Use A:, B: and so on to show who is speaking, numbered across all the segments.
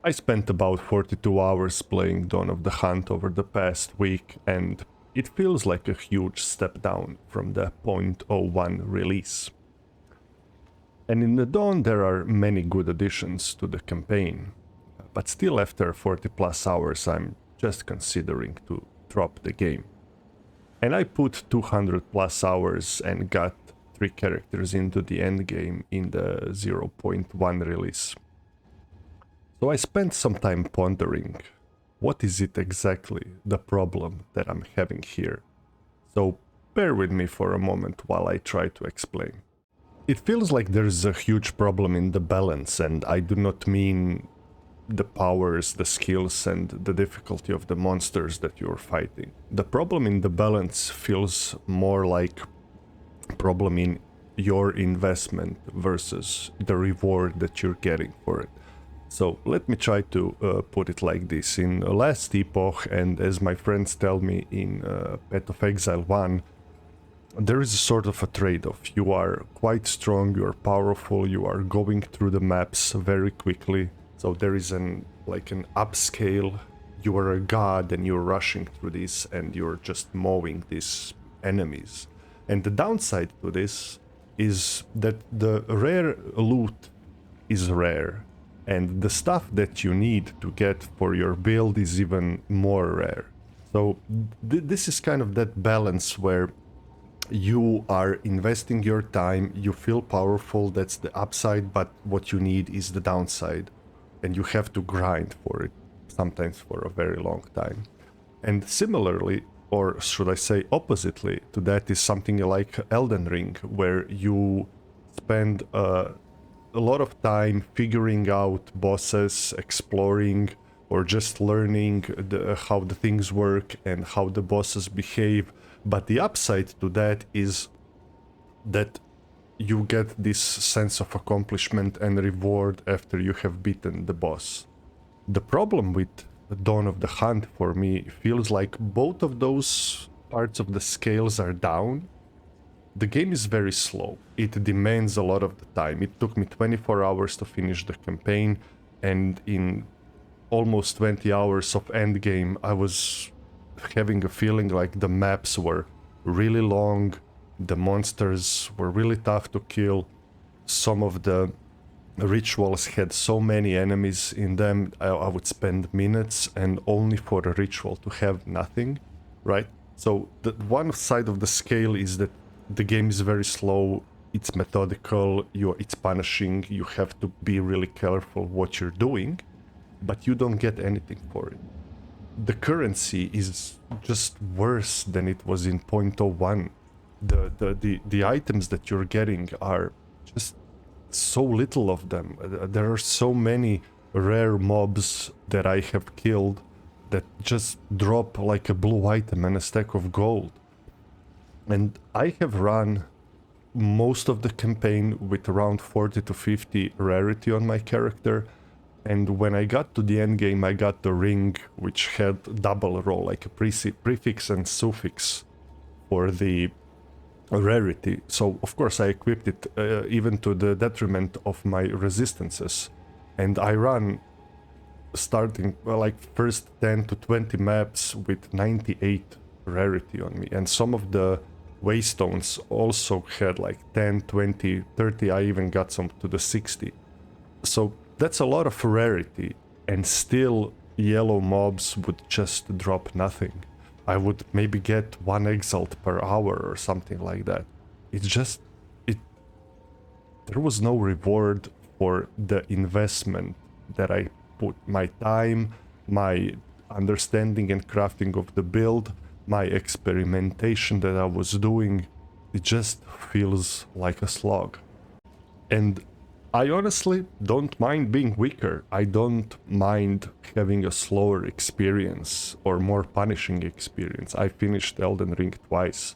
A: I spent about 42 hours playing Dawn of the Hunt over the past week, and it feels like a huge step down from the 0.01 release. And in the Dawn there are many good additions to the campaign, but still after 40 plus hours I'm just considering to drop the game. And I put 200 plus hours and got 3 characters into the endgame in the 0.1 release. So I spent some time pondering, what is it exactly the problem that I'm having here? So bear with me for a moment while I try to explain. It feels like there's a huge problem in the balance, and I do not mean the powers, the skills, and the difficulty of the monsters that you're fighting. The problem in the balance feels more like a problem in your investment versus the reward that you're getting for it. So let me try to put it like this. In last epoch, and as my friends tell me in Path of Exile 1, there is a sort of a trade-off. You are quite strong, you are powerful, you are going through the maps very quickly. So there is an upscale. You are a god and you're rushing through this and you're just mowing these enemies. And the downside to this is that the rare loot is rare. And the stuff that you need to get for your build is even more rare. So this is kind of that balance where you are investing your time, you feel powerful, that's the upside, but what you need is the downside. And you have to grind for it, sometimes for a very long time. And similarly, or should I say oppositely to that, is something like Elden Ring, where you spend a lot of time figuring out bosses, exploring, or just learning how the things work and how the bosses behave. But the upside to that is that you get this sense of accomplishment and reward after you have beaten the boss. The problem with Dawn of the Hunt for me feels like both of those parts of the scales are down. The game is very slow. It demands a lot of the time. It took me 24 hours to finish the campaign, and in almost 20 hours of endgame I was having a feeling like the maps were really long, the monsters were really tough to kill, some of the rituals had so many enemies in them, I would spend minutes and only for a ritual to have nothing, right? So the one side of the scale is that the game is very slow, it's methodical, it's punishing, you have to be really careful what you're doing, but you don't get anything for it. The currency is just worse than it was in 0.01. The items that you're getting are just so little of them. There are so many rare mobs that I have killed that just drop like a blue item and a stack of gold. And I have run most of the campaign with around 40 to 50 rarity on my character. And when I got to the end game, I got the ring, which had double roll, like a prefix and suffix for the rarity. So, of course, I equipped it even to the detriment of my resistances. And I ran starting like first 10 to 20 maps with 98 rarity on me. And some of the waystones also had like 10, 20, 30. I even got some to the 60. So that's a lot of rarity, and still yellow mobs would just drop nothing. I would maybe get 1 exalt per hour or something like that. There was no reward for the investment that I put, my time, my understanding and crafting of the build, my experimentation that I was doing. It just feels like a slog. And I honestly don't mind being weaker. I don't mind having a slower experience or more punishing experience. I finished Elden Ring twice.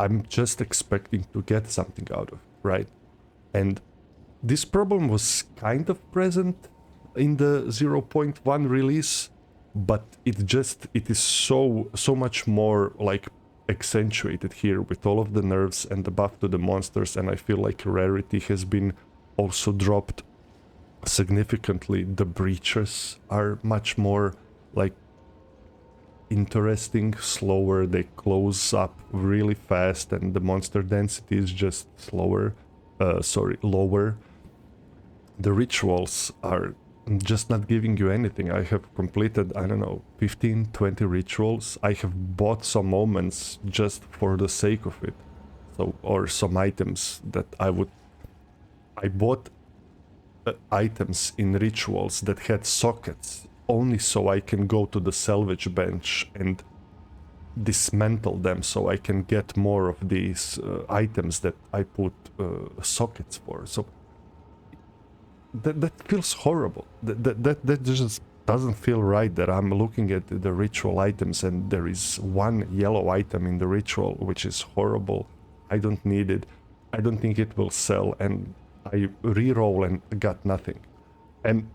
A: I'm just expecting to get something out of it, right? And this problem was kind of present in the 0.1 release, but it is so much more like accentuated here with all of the nerfs and the buff to the monsters, and I feel like rarity has been also dropped significantly. The breaches are much more like interesting, slower, they close up really fast, and the monster density is just lower. The rituals are just not giving you anything. I have completed, I don't know, 15, 20 rituals. I have bought some moments just for the sake of it. So, or some items that I bought items in rituals that had sockets only so I can go to the salvage bench and dismantle them so I can get more of these items that I put sockets for. So that feels horrible. That just doesn't feel right, that I'm looking at the ritual items and there is one yellow item in the ritual which is horrible. I don't need it. I don't think it will sell, and I re-roll and got nothing. And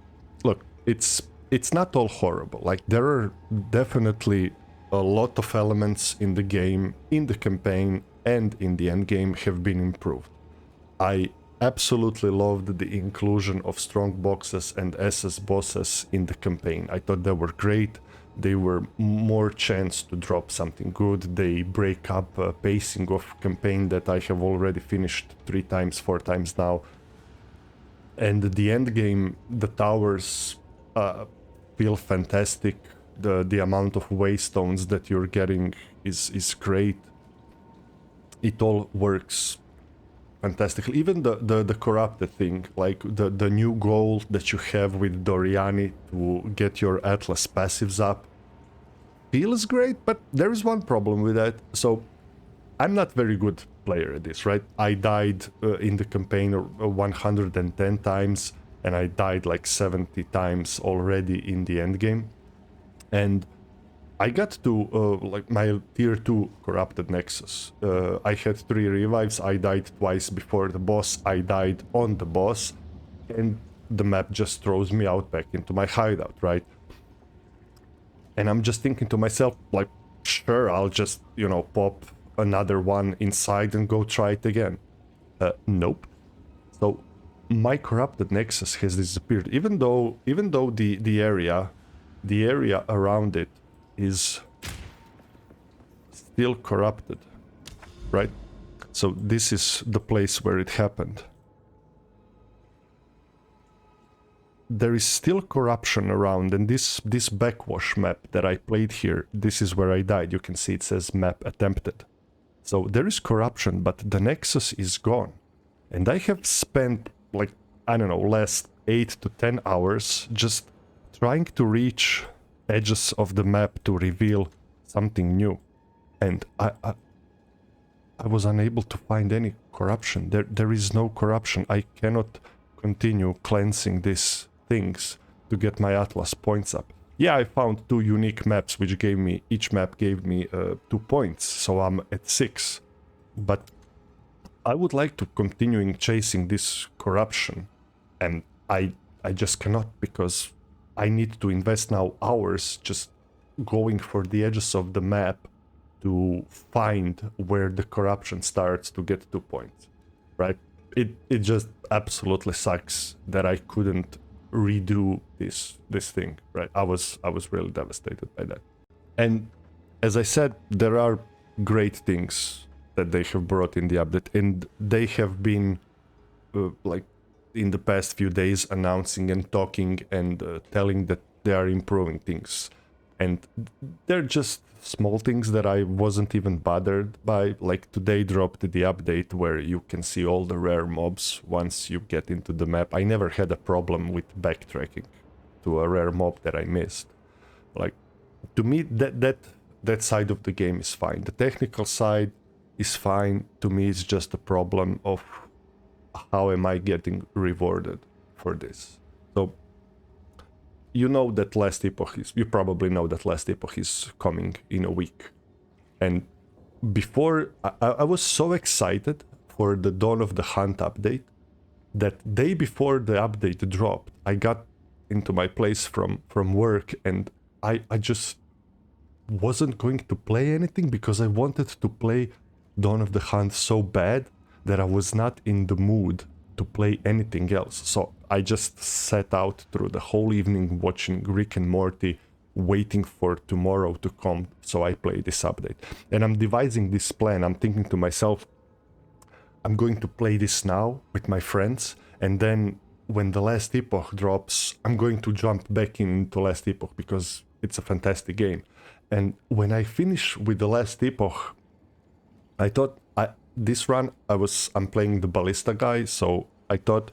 A: look, it's not all horrible. Like, there are definitely a lot of elements in the game, in the campaign and in the end game, have been improved. I absolutely loved the inclusion of strong boxes and SS bosses in the campaign. I thought they were great. They were more chance to drop something good. They break up pacing of campaign that I have already finished 3 times, 4 times now. And the end game, the towers feel fantastic. The amount of waystones that you're getting is great. It all works fantastically. Even the corrupted thing, like the new goal that you have with Doriani to get your Atlas passives up, feels great, but there is one problem with that. So I'm not very good player at this, right? I died in the campaign 110 times, and I died like 70 times already in the end game. And I got to like my tier 2 corrupted nexus. I had 3 revives. I died twice before the boss. I died on the boss, and the map just throws me out back into my hideout, right? And I'm just thinking to myself, like, sure, I'll just, you know, pop another one inside and go try it again. Nope. So my corrupted nexus has disappeared, even though the area around it is still corrupted, right? So this is the place where it happened. There is still corruption around, and this backwash map that I played here, this is where I died. You can see it says map attempted. So there is corruption, but the nexus is gone. And I have spent, like, I don't know, last 8 to 10 hours just trying to reach edges of the map to reveal something new. And I was unable to find any corruption. There is no corruption. I cannot continue cleansing these things to get my Atlas points up. Yeah, I found 2 unique maps which gave me, each map gave me 2 points, so I'm at 6. But I would like to continuing chasing this corruption, and I just cannot, because I need to invest now hours just going for the edges of the map to find where the corruption starts to get 2 points, right? It just absolutely sucks that I couldn't redo this thing, right? I was really devastated by that. And as I said, there are great things that they have brought in the update, and they have been like in the past few days announcing and talking and telling that they are improving things. And they're just small things that I wasn't even bothered by. Like, today dropped the update where you can see all the rare mobs once you get into the map. I never had a problem with backtracking to a rare mob that I missed. Like, to me, that side of the game is fine. The technical side is fine. To me, it's just a problem of how am I getting rewarded for this. So you know that Last Epoch is, you probably know that Last Epoch is coming in a week. And before, I was so excited for the Dawn of the Hunt update that day before the update dropped, I got into my place from work, and I just wasn't going to play anything because I wanted to play Dawn of the Hunt so bad that I was not in the mood to play anything else. So I just sat out through the whole evening watching Rick and Morty, waiting for tomorrow to come so I play this update. And I'm devising this plan. I'm thinking to myself, I'm going to play this now with my friends, and then when the Last Epoch drops, I'm going to jump back into Last Epoch because it's a fantastic game. And when I finish with the Last Epoch, I thought this run I'm playing the Ballista guy, so I thought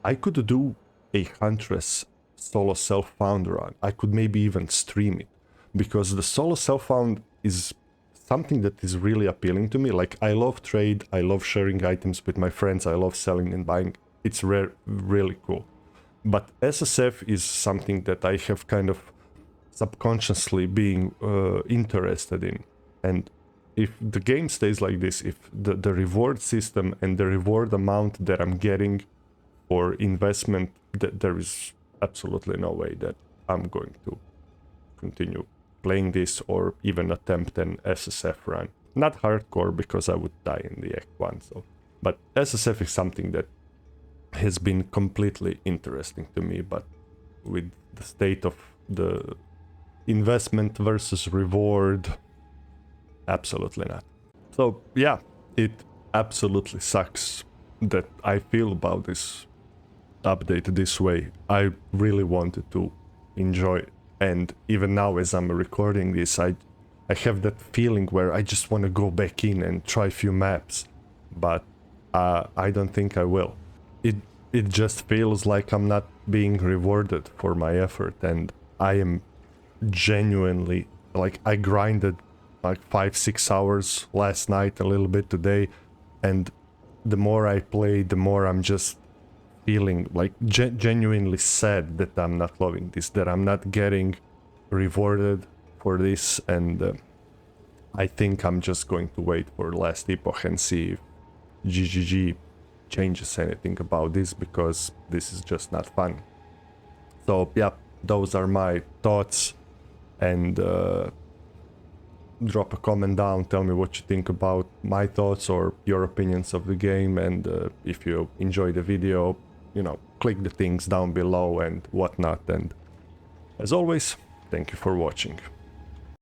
A: I could do a Huntress solo self-found run. I could maybe even stream it, because the solo self-found is something that is really appealing to me. Like, I love trade, I love sharing items with my friends, I love selling and buying. It's really cool. But SSF is something that I have kind of subconsciously being interested in. And if the game stays like this, if the reward system and the reward amount that I'm getting for investment, there is absolutely no way that I'm going to continue playing this or even attempt an SSF run. Not hardcore, because I would die in the Act 1, so. But SSF is something that has been completely interesting to me, but with the state of the investment versus reward, absolutely not. So yeah, it absolutely sucks that I feel about this update this way. I really wanted to enjoy it, and even now as I'm recording this, I have that feeling where I just want to go back in and try a few maps, but I don't think I will. It just feels like I'm not being rewarded for my effort, and I am genuinely, like, I grinded like 5-6 hours last night, a little bit today, and the more I play, the more I'm just feeling like genuinely sad that I'm not loving this, that I'm not getting rewarded for this, and I think I'm just going to wait for Last Epoch and see if GGG changes anything about this, because this is just not fun. So yeah, those are my thoughts, and drop a comment down, tell me what you think about my thoughts or your opinions of the game, and if you enjoy the video, you know, click the things down below and whatnot, and as always, thank you for watching.